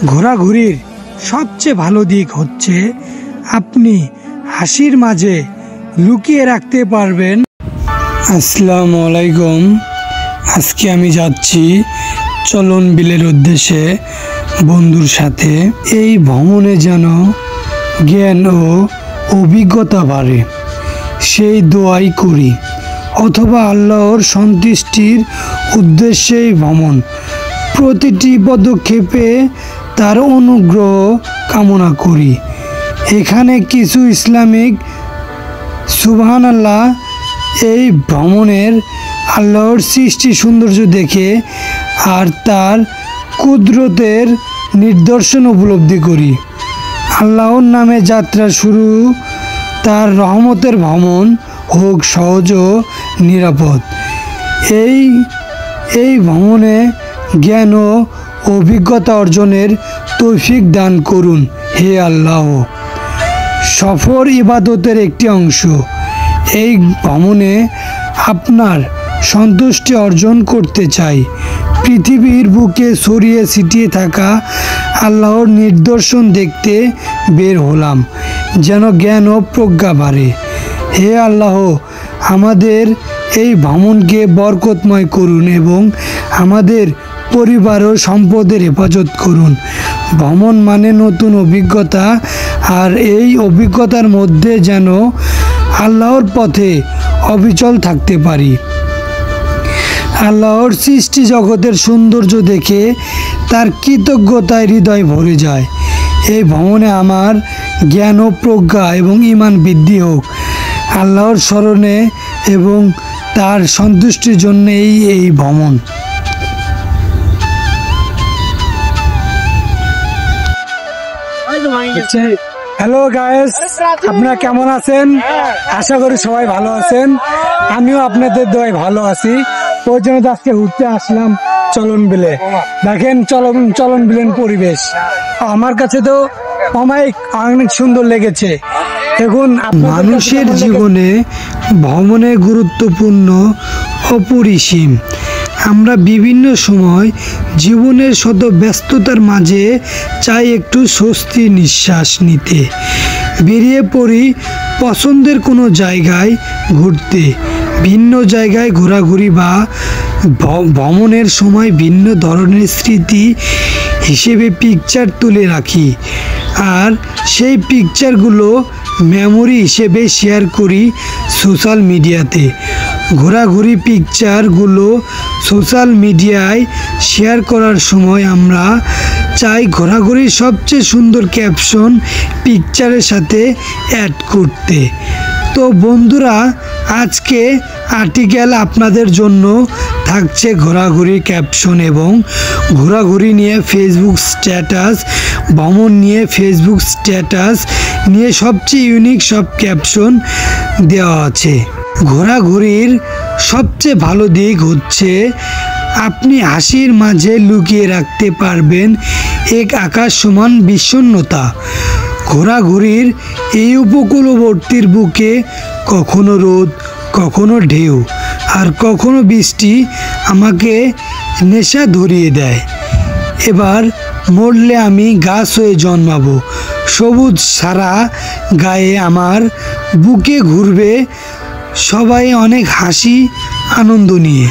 ঘোরাঘুরির সবচেয়ে ভালো দিক হচ্ছে আপনি হাসির মাঝে লুকিয়ে রাখতে পারবেন। আসসালামু আলাইকুম। আজকে আমি যাচ্ছি চলন বিলের উদ্দেশ্যে বন্ধুর সাথে। এই ভ্রমণে যেন জ্ঞান ও অভিজ্ঞতা বাড়ে সেই দোয়াই করি, অথবা আল্লাহর সন্তুষ্টির উদ্দেশ্যেই ভ্রমণ। প্রতিটি পদক্ষেপে তার অনুগ্রহ কামনা করি। এখানে কিছু ইসলামিক সুবহানাল্লাহ। এই ভ্রমণের আল্লাহর সৃষ্টি সৌন্দর্য দেখে আর তার কুদরতের নিদর্শন উপলব্ধি করি। আল্লাহর নামে যাত্রা শুরু, তার রহমতের ভ্রমণ হোক সহজ ও নিরাপদ। এই ভ্রমণে জ্ঞান ও অভিজ্ঞতা অর্জনের তৌফিক দান করুন হে আল্লাহ। সফর ইবাদতের একটি অংশ। এই ভ্রমণে আপনার সন্তুষ্টি অর্জন করতে চাই। পৃথিবীর বুকে ছড়িয়ে ছিটিয়ে থাকা আল্লাহর নিদর্শন দেখতে বের হলাম, যেন জ্ঞান ও প্রজ্ঞা বাড়ে। হে আল্লাহ, আমাদের এই ভ্রমণকে বরকতময় করুন এবং আমাদের পরিবার ও সম্পদের হেফাজত করুন। ভ্রমণ মানে নতুন অভিজ্ঞতা, আর এই অভিজ্ঞতার মধ্যে যেন আল্লাহর পথে অবিচল থাকতে পারি। আল্লাহর সৃষ্টি জগতের সৌন্দর্য দেখে তার কৃতজ্ঞতায় হৃদয় ভরে যায়। এই ভ্রমণে আমার জ্ঞান ও প্রজ্ঞা এবং ঈমান বৃদ্ধি হোক। আল্লাহর স্মরণে এবং তার সন্তুষ্টির জন্যই এই ভ্রমণ। হ্যালো গাইস, আপনারা কেমন আছেন? আশা করি সবাই ভালো আছেন। আমিও আপনাদের দোয়ায় ভালো আছি। ওই জন্য তো আজকে ঘুরতে আসলাম চলন বিলে। দেখেন চলন বিলের পরিবেশ আমার কাছে তো অনেক সুন্দর লেগেছে। এখন মানুষের জীবনে ভ্রমণের গুরুত্বপূর্ণ অপরিসীম। আমরা বিভিন্ন সময় জীবনের শত ব্যস্ততার মাঝে চাই একটু স্বস্তির নিঃশ্বাস নিতে। বেরিয়ে পড়ি পছন্দের কোনো জায়গায় ঘুরতে। ভিন্ন জায়গায় ঘোরাঘুরি বা ভ্রমণের সময় ভিন্ন ধরনের স্মৃতি হিসেবে পিকচার তুলে রাখি, আর সেই পিকচারগুলো মেমোরি হিসেবে শেয়ার করি সোশ্যাল মিডিয়াতে। ঘোরাঘুরি পিকচারগুলো সোশ্যাল মিডিয়ায় শেয়ার করার সময় আমরা চাই ঘোরাঘুরির সবচেয়ে সুন্দর ক্যাপশন পিকচারের সাথে অ্যাড করতে। তো বন্ধুরা, আজকে আর্টিকেল আপনাদের জন্য থাকছে ঘোরাঘুরি ক্যাপশন এবং ঘোরাঘুরি নিয়ে ফেসবুক স্ট্যাটাস, ভ্রমণ নিয়ে ফেসবুক স্ট্যাটাস নিয়ে সবচেয়ে ইউনিক সব ক্যাপশন দেওয়া আছে। ঘোরাঘুরির সবচেয়ে ভালো দিক হচ্ছে আপনি হাসির মাঝে লুকিয়ে রাখতে পারবেন এক আকাশ সমান বিষণ্ণতা। ঘোরাঘুরির এই উপকূলবর্তীর বুকে কখনো রোদ, কখনো ঢেউ, আর কখনো বৃষ্টি আমাকে নেশা ধরিয়ে দেয়। এবার মরলে আমি গাছ হয়ে জন্মাবো, সবুজ সারা গায়ে আমার বুকে ঘুরবে সবাই অনেক হাসি আনন্দ নিয়ে।